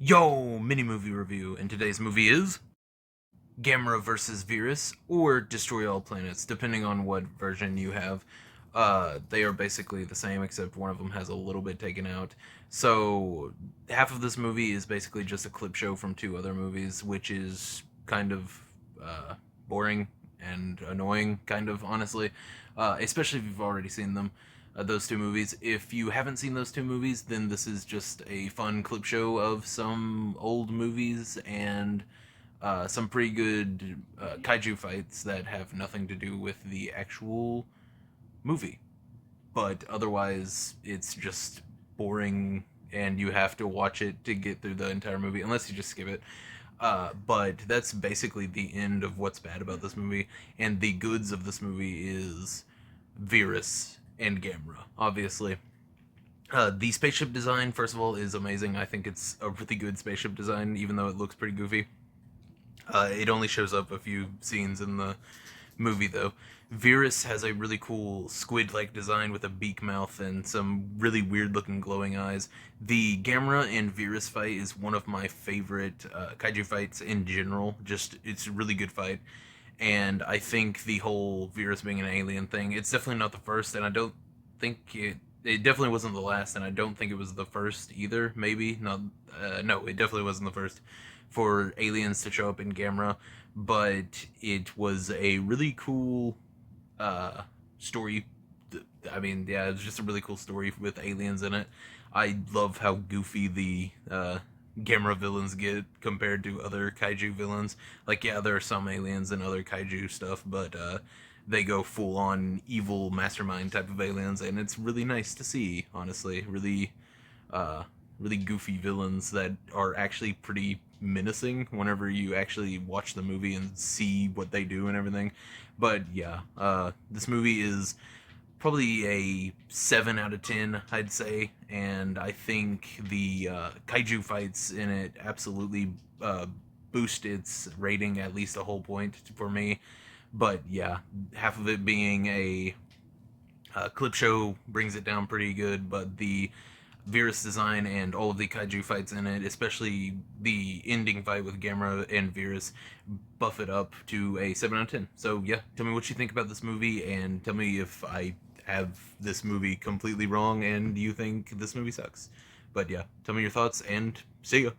Yo, mini movie review, and today's movie is Gamera versus Virus, or Destroy All Planets, depending on what version you have. They are basically the same, except one of them has a little bit taken out. So, half of this movie is basically just a clip show from two other movies, which is kind of boring and annoying, kind of, honestly. Especially if you've already seen them. Those two movies. If you haven't seen those two movies, then this is just a fun clip show of some old movies and some pretty good kaiju fights that have nothing to do with the actual movie. But otherwise, it's just boring, and you have to watch it to get through the entire movie, unless you just skip it. But that's basically the end of what's bad about this movie, and the goods of this movie is Virus and Gamera, obviously. The spaceship design, first of all, is amazing. I think it's a really good spaceship design, even though it looks pretty goofy. It only shows up a few scenes in the movie, though. Virus has a really cool squid-like design with a beak mouth and some really weird-looking glowing eyes. The Gamera and Virus fight is one of my favorite kaiju fights in general. Just, it's a really good fight. And I think the whole Virus being an alien thing, it's definitely not the first, and I don't think it definitely wasn't the last, and I don't think it was the first either. Maybe not. No, it definitely wasn't the first for aliens to show up in Gamera, but it was a really cool story. I mean, yeah, it was just a really cool story with aliens in it. I love how goofy the Gamera villains get compared to other kaiju villains. Like, yeah, there are some aliens and other kaiju stuff, but they go full on evil mastermind type of aliens, and it's really nice to see, honestly. Really goofy villains that are actually pretty menacing whenever you actually watch the movie and see what they do and everything. But yeah, this movie is probably a 7 out of 10, I'd say, and I think the kaiju fights in it absolutely boost its rating at least a whole point for me. But yeah, half of it being a clip show brings it down pretty good, but the Virus design and all of the kaiju fights in it, especially the ending fight with Gamera and Virus, buff it up to a 7 out of 10. So yeah, tell me what you think about this movie, and tell me if I have this movie completely wrong and you think this movie sucks. But yeah, tell me your thoughts, and see ya.